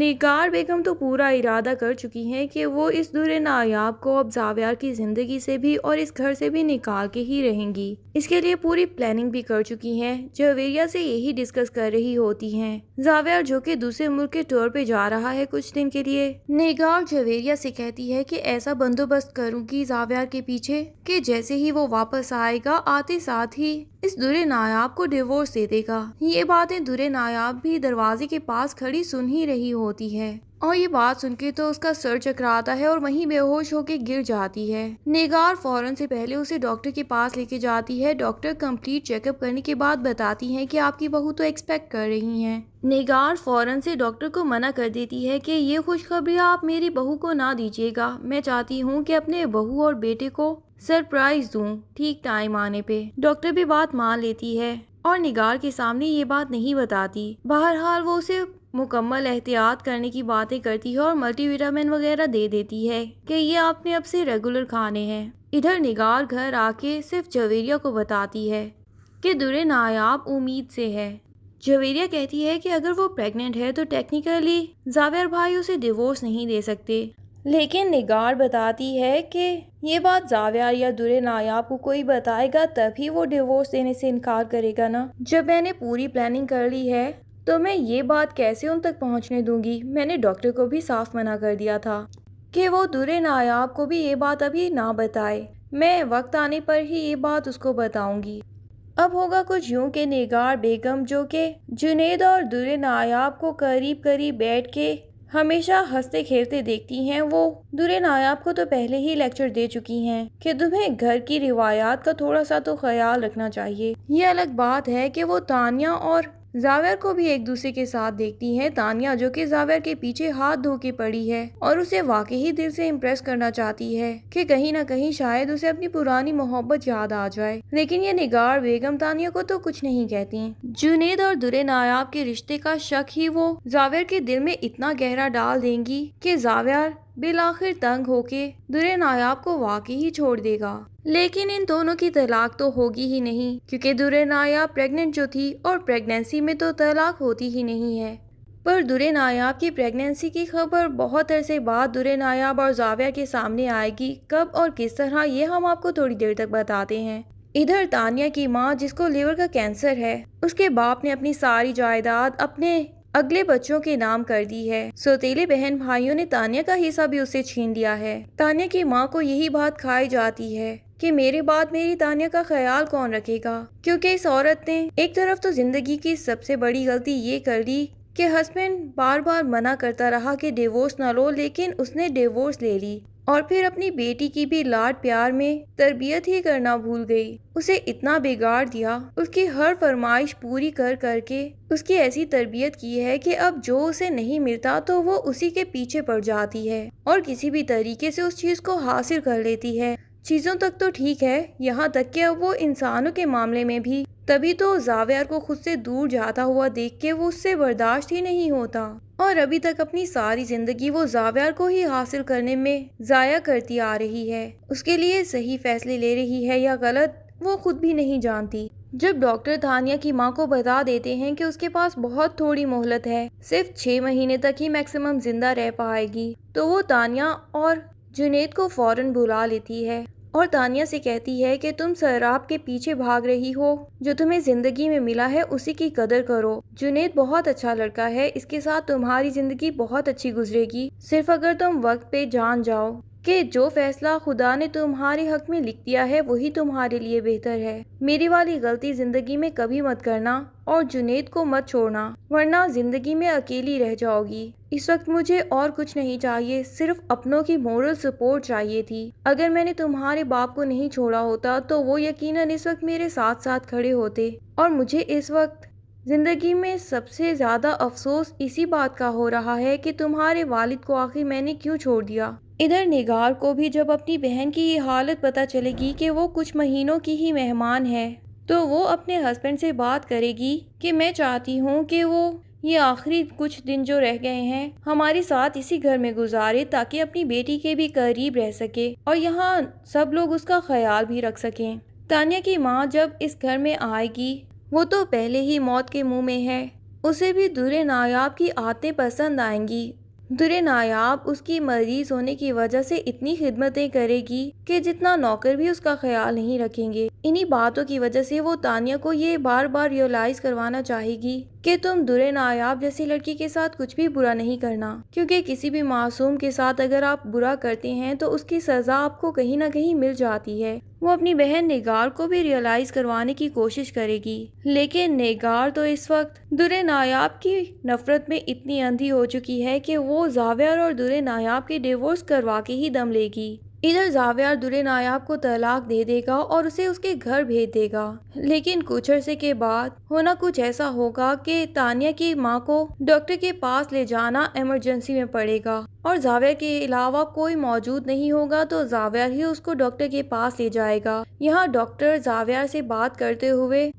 निगार बेगम तो पूरा इरादा कर चुकी हैं कि वो इस दुरे नायाब को अब जावियार की जिंदगी से भी और इस घर से भी निकाल के ही रहेंगी। इसके लिए पूरी प्लानिंग भी कर चुकी हैं। जवेरिया से यही डिस्कस कर रही होती हैं। जावियार जो कि दूसरे मुल्क के टूर पे जा रहा है कुछ दिन के लिए। निगार जवेरिया से कहती है कि ऐसा बंदोबस्त करूंगी जावियार के पीछे कि जैसे ही वो वापस आएगा आते साथ ही इस दुरे नायाब को डिवोर्स दे देगा। ये बातें दुरे नायाब भी दरवाजे के पास खड़ी सुन ही रही होती है और ये बात सुन के तो उसका सर चकराता है और वहीं बेहोश होके गिर जाती है। निगार फौरन से पहले उसे डॉक्टर के पास लेके जाती है। डॉक्टर कंप्लीट चेकअप करने के बाद बताती हैं कि आपकी बहू तो एक्सपेक्ट कर रही हैं। निगार फौरन से डॉक्टर को मना कर देती है कि ये खुशखबरी आप मेरी बहू को ना दीजिएगा। मैं चाहती हूँ कि अपने बहू और बेटे को सरप्राइज दूं ठीक टाइम आने पे। डॉक्टर भी बात मान लेती है और निगार के सामने ये बात नहीं बताती। बहरहाल वो उसे मुकम्मल एहतियात करने की बातें करती है और मल्टीविटामिन वगैरह दे देती है कि ये आपने अब से रेगुलर खाने हैं। इधर निगार घर आके सिर्फ जवेरिया को बताती है कि दुरे नायाब उम्मीद से है। जवेरिया कहती है कि अगर वो प्रेग्नेंट है तो टेक्निकली जावियार भाई उसे डिवोर्स नहीं दे सकते, लेकिन निगार बताती है कि ये बात जावियार या दुरे नायाब को कोई बताएगा तभी वो डिवोर्स देने से इनकार करेगा ना। जब मैंने पूरी प्लानिंग कर ली है तो मैं ये बात कैसे उन तक पहुंचने दूंगी। मैंने डॉक्टर को भी साफ मना कर दिया था कि वो दुरे नायाब को भी ये बात अभी ना बताए। मैं वक्त आने पर ही ये बात उसको बताऊंगी। अब होगा कुछ यूं कि निगार बेगम जो कि जुनेद और दुरे नायाब को करीब करीब बैठ के हमेशा हंसते खेलते देखती हैं, वो दुरे नायाब को तो पहले ही लेक्चर दे चुकी हैं कि तुम्हें घर की रिवायात का थोड़ा सा तो ख्याल रखना चाहिए। ये अलग बात है कि वो तानिया और जावियार को भी एक दूसरे के साथ देखती हैं। तानिया जो कि जावियार के पीछे हाथ धो के पड़ी है और उसे वाकई ही दिल से इम्प्रेस करना चाहती है कि कहीं ना कहीं शायद उसे अपनी पुरानी मोहब्बत याद आ जाए, लेकिन ये निगार बेगम तानिया को तो कुछ नहीं कहती। जुनेद और दुरे नायाब के रिश्ते का शक ही वो जावियार के दिल में इतना गहरा डाल देंगी कि जावियार बिलाखिर तंग होके दुरे नायाब को वाकई ही छोड़ देगा। लेकिन इन दोनों की तलाक तो होगी ही नहीं, क्योंकि दुरे नायाब प्रेग्नेंट जो थी और प्रेगनेंसी में तो तलाक होती ही नहीं है। पर दुरे नायाब की प्रेगनेंसी की खबर बहुत अरसे बाद दुरे नायाब और जावियार के सामने आएगी। कब और किस तरह ये हम आपको थोड़ी देर तक बताते हैं। इधर तानिया की माँ जिसको लिवर का कैंसर है, उसके बाप ने अपनी सारी जायदाद अपने अगले बच्चों के नाम कर दी है। सौतेले बहन भाइयों ने तानिया का हिस्सा भी उससे छीन लिया है। तानिया की माँ को यही बात खाई जाती है कि मेरे बाद मेरी तानिया का ख्याल कौन रखेगा, क्योंकि इस औरत ने एक तरफ तो जिंदगी की सबसे बड़ी गलती ये कर ली कि हस्बैंड बार बार मना करता रहा कि डिवोर्स ना लो, लेकिन उसने डिवोर्स ले ली और फिर अपनी बेटी की भी लाड प्यार में तरबियत ही करना भूल गई। उसे इतना बिगाड़ दिया, उसकी हर फरमाइश पूरी कर करके उसकी ऐसी तरबियत की है कि अब जो उसे नहीं मिलता तो वो उसी के पीछे पड़ जाती है और किसी भी तरीके से उस चीज को हासिल कर लेती है। चीजों तक तो ठीक है, यहाँ तक कि अब वो इंसानों के मामले में भी। तभी तो जावियार को खुद से दूर जाता हुआ देख के वो उससे बर्दाश्त ही नहीं होता और अभी तक अपनी सारी जिंदगी वो जावियार को ही हासिल करने में जाया करती आ रही है। उसके लिए सही फैसले ले रही है या गलत वो खुद भी नहीं जानती। जब डॉक्टर तानिया की माँ को बता देते हैं कि उसके पास बहुत थोड़ी मोहलत है, सिर्फ 6 महीने तक ही मैक्सिमम जिंदा रह पाएगी, तो वो तानिया और जुनेद को फौरन बुला लेती है और तानिया से कहती है कि तुम शराब के पीछे भाग रही हो, जो तुम्हें जिंदगी में मिला है उसी की कदर करो। जुनेद बहुत अच्छा लड़का है, इसके साथ तुम्हारी जिंदगी बहुत अच्छी गुजरेगी, सिर्फ अगर तुम वक्त पे जान जाओ कि जो फैसला खुदा ने तुम्हारे हक में लिख दिया है वही तुम्हारे लिए बेहतर है। मेरी वाली गलती जिंदगी में कभी मत करना और जुनेद को मत छोड़ना, वरना जिंदगी में अकेली रह जाओगी। इस वक्त मुझे और कुछ नहीं चाहिए, सिर्फ अपनों की मोरल सपोर्ट चाहिए थी। अगर मैंने तुम्हारे बाप को नहीं छोड़ा होता तो वो यकीनन इस वक्त मेरे साथ साथ खड़े होते और मुझे इस वक्त जिंदगी में सबसे ज्यादा अफसोस इसी बात का हो रहा है कि तुम्हारे वालिद को आखिर मैंने क्यों छोड़ दिया। इधर निगार को भी जब अपनी बहन की ये हालत पता चलेगी कि वो कुछ महीनों की ही मेहमान है, तो वो अपने हस्बैंड से बात करेगी कि मैं चाहती हूँ कि वो ये आखिरी कुछ दिन जो रह गए हैं हमारे साथ इसी घर में गुजारे, ताकि अपनी बेटी के भी करीब रह सके और यहाँ सब लोग उसका ख्याल भी रख सकें। तानिया की माँ जब इस घर में आएगी वो तो पहले ही मौत के मुंह में है, اسے بھی درے نایاب کی عادتیں پسند آئیں گی۔ درے نایاب اس کی مریض ہونے کی وجہ سے اتنی خدمتیں کرے گی کہ جتنا نوکر بھی اس کا خیال نہیں رکھیں گے۔ انہی باتوں کی وجہ سے وہ تانیہ کو یہ بار بار ریئلائز کروانا چاہے گی کہ تم درے نایاب جیسی لڑکی کے ساتھ کچھ بھی برا نہیں کرنا، کیونکہ کسی بھی معصوم کے ساتھ اگر آپ برا کرتے ہیں تو اس کی سزا آپ کو کہیں نہ کہیں مل جاتی ہے۔ وہ اپنی بہن نگار کو بھی ریئلائز کروانے کی کوشش کرے گی، لیکن نگار تو اس وقت درے نایاب کی نفرت میں اتنی اندھی ہو چکی ہے کہ وہ زاویار اور درے نایاب کے ڈیورس کروا کے ہی دم لے گی۔ ادھر زاویار درے نایاب کو طلاق دے دے گا اور اسے اس کے گھر بھیج دے گا، لیکن کچھ عرصے کے بعد ہونا کچھ ایسا ہوگا کہ تانیہ کی ماں کو ڈاکٹر کے پاس لے جانا ایمرجنسی میں پڑے گا اور زاویار کے علاوہ کوئی موجود نہیں ہوگا تو زاویار ہی اس کو ڈاکٹر کے پاس لے جائے گا۔ یہاں ڈاکٹر زاویار سے بات کرتے ہوئے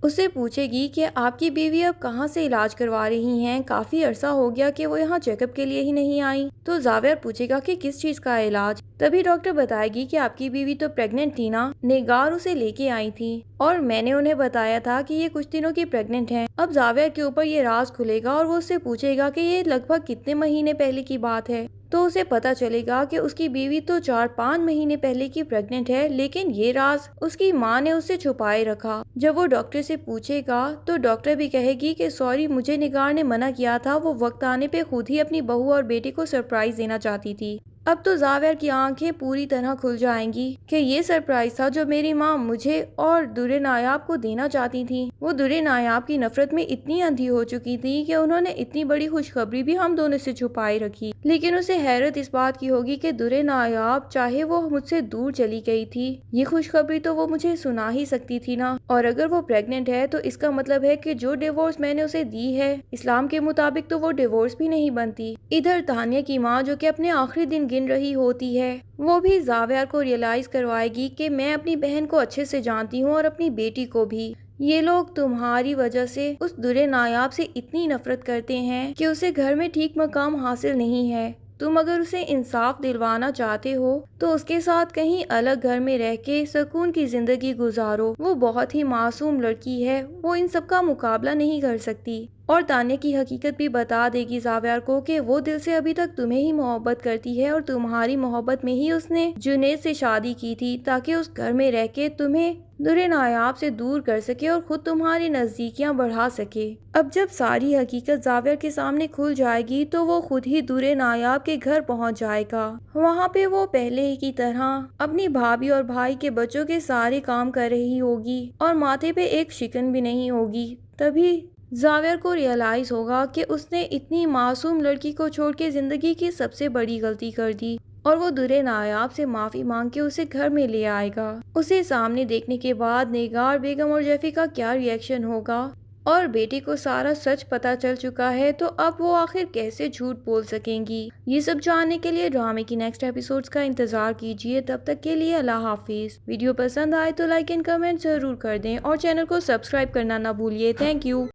اسے پوچھے گی کہ آپ کی بیوی اب کہاں سے علاج کروا رہی ہیں، کافی عرصہ ہو گیا کہ وہ یہاں چیک اپ کے لیے ہی نہیں آئی۔ تو زاویار پوچھے گا کہ کس چیز کا علاج؟ تبھی ڈاکٹر بتائے گی کہ آپ کی بیوی تو پریگننٹ تھی نا، نگار اسے لے کے آئی تھی اور میں نے انہیں بتایا تھا کہ یہ کچھ دنوں کی پریگننٹ ہے۔ اب زاویار کے اوپر یہ راز کھلے گا اور وہ اس سے پوچھے گا کہ یہ لگ بھگ کتنے مہینے پہلے کی بات ہے، تو اسے پتا چلے گا کہ اس کی بیوی تو 4-5 مہینے پہلے کی پریگننٹ ہے، لیکن یہ راز اس کی ماں نے اسے چھپائے رکھا۔ جب وہ ڈاکٹر سے پوچھے گا تو ڈاکٹر بھی کہے گی کہ سوری، مجھے نگار نے منع کیا تھا، وہ وقت آنے پہ خود ہی اپنی بہو اور بیٹی کو سرپرائز دینا چاہتی تھی۔ اب تو زاویار کی آنکھیں پوری طرح کھل جائیں گی کہ یہ سرپرائز تھا جو میری ماں مجھے اور درے نایاب کو دینا چاہتی تھی۔ وہ درے نایاب کی نفرت میں اتنی اندھی ہو چکی تھی کہ انہوں نے اتنی بڑی خوشخبری بھی ہم دونوں سے چھپائے رکھی، لیکن اسے حیرت اس بات کی ہوگی کہ درے نایاب چاہے وہ مجھ سے دور چلی گئی تھی، یہ خوشخبری تو وہ مجھے سنا ہی سکتی تھی نا، اور اگر وہ پریگننٹ ہے تو اس کا مطلب ہے کہ جو ڈیورس میں نے اسے دی ہے اسلام کے مطابق تو وہ ڈیورس بھی نہیں بنتی۔ ادھر تانیہ کی ماں جو کہ اپنے آخری دن گن رہی ہوتی ہے، وہ بھی زاویار کو ریئلائز کروائے گی کہ میں اپنی بہن کو اچھے سے جانتی ہوں اور اپنی بیٹی کو بھی، یہ لوگ تمہاری وجہ سے اس درے نایاب سے اتنی نفرت کرتے ہیں کہ اسے گھر میں ٹھیک مقام حاصل نہیں ہے۔ تم اگر اسے انصاف دلوانا چاہتے ہو تو اس کے ساتھ کہیں الگ گھر میں رہ کے سکون کی زندگی گزارو، وہ بہت ہی معصوم لڑکی ہے، وہ ان سب کا مقابلہ نہیں کر سکتی۔ اور تانیہ کی حقیقت بھی بتا دے گی زاویار کو کہ وہ دل سے ابھی تک تمہیں ہی محبت کرتی ہے اور تمہاری محبت میں ہی اس نے جنید سے شادی کی تھی تاکہ اس گھر میں رہ کے تمہیں درے نایاب سے دور کر سکے اور خود تمہاری نزدیکیاں بڑھا سکے۔ اب جب ساری حقیقت زاویار کے سامنے کھل جائے گی تو وہ خود ہی درے نایاب کے گھر پہنچ جائے گا۔ وہاں پہ وہ پہلے ہی کی طرح اپنی بھابھی اور بھائی کے بچوں کے سارے کام کر رہی ہوگی اور ماتھے پہ ایک شکن بھی نہیں ہوگی۔ تبھی زاویار کو ریئلائز ہوگا کہ اس نے اتنی معصوم لڑکی کو چھوڑ کے زندگی کی سب سے بڑی غلطی کر دی، اور وہ درے نایاب سے معافی مانگ کے اسے گھر میں لے آئے گا۔ اسے سامنے دیکھنے کے بعد نگار بیگم اور جیفی کا کیا ریئیکشن ہوگا، اور بیٹی کو سارا سچ پتا چل چکا ہے تو اب وہ آخر کیسے جھوٹ بول سکیں گی، یہ سب جاننے کے لیے ڈرامے کی نیکسٹ ایپیسوڈز کا انتظار کیجیے۔ تب تک کے لیے اللہ حافظ۔ ویڈیو پسند آئے تو لائک اینڈ کمنٹ ضرور کر دیں اور چینل کو سبسکرائب کرنا نہ بھولیے۔ Thank you.